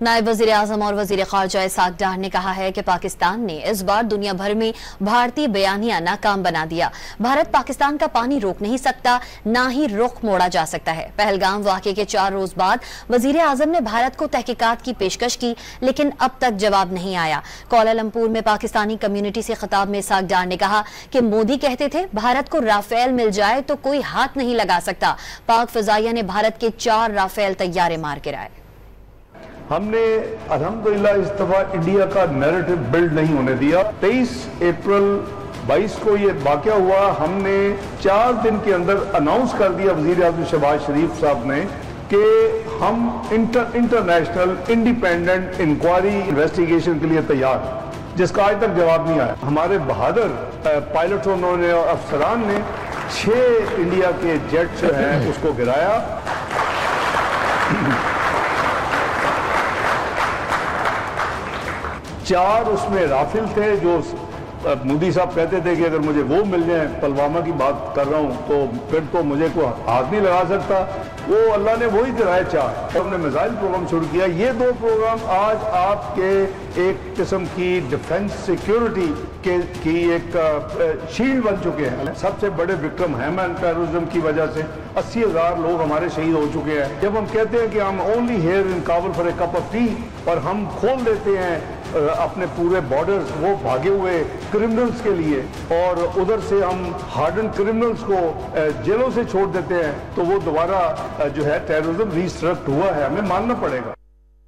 नायब वज़ीर आज़म और वज़ीर ख़ारजा इसहाक़ डार ने कहा है कि पाकिस्तान ने इस बार दुनिया भर में भारतीय बयानिया नाकाम बना दिया। भारत पाकिस्तान का पानी रोक नहीं सकता, ना ही रुख मोड़ा जा सकता है। पहलगाम वाक़े के 4 रोज बाद वज़ीर आज़म ने भारत को तहकीकात की पेशकश की, लेकिन अब तक जवाब नहीं आया। कोलालमपुर में पाकिस्तानी कम्युनिटी से खिताब में इसहाक़ डार ने कहा कि मोदी कहते थे भारत को राफेल मिल जाए तो कोई हाथ नहीं लगा सकता। पाक फ़िज़ाइया ने भारत के 4 राफेल तैयारे मार गिराए। हमने अल्हम्दुलिल्लाह इस दफा इंडिया का नैरेटिव बिल्ड नहीं होने दिया। 23 अप्रैल 22 को ये वाक़या हुआ। हमने 4 दिन के अंदर अनाउंस कर दिया वज़ीर आज़म शहबाज शरीफ साहब ने कि हम इंटरनेशनल इंडिपेंडेंट इंक्वायरी इन्वेस्टिगेशन के लिए तैयार, जिसका आज तक जवाब नहीं आया। हमारे बहादुर पायलटों ने और अफसरान ने 6 इंडिया के जेट जो हैं उसको गिराया। 4 उसमें राफेल थे जो मोदी साहब कहते थे कि अगर मुझे वो मिल जाए, पुलवामा की बात कर रहा हूँ, तो फिर तो मुझे कोई हाथ नहीं लगा सकता। वो अल्लाह ने वही गिराए 4। तो हमने मिसाइल प्रोग्राम शुरू किया। ये 2 प्रोग्राम आज आपके एक किस्म की डिफेंस सिक्योरिटी की एक शील्ड बन चुके हैं। सबसे बड़े विक्रम हैमन टेररिज्म की वजह से 80,000 लोग हमारे शहीद हो चुके हैं। जब हम कहते हैं कि हम only here in Kabul for a cup of T, और हम खोल देते हैं अपने पूरे बॉर्डर्स वो भागे हुए क्रिमिनल्स के लिए, और उधर से हम हार्डन क्रिमिनल्स को जेलों से छोड़ देते हैं, तो वो दोबारा जो है टेररिज्म रीस्ट्रक्ट हुआ है, हमें मानना पड़ेगा।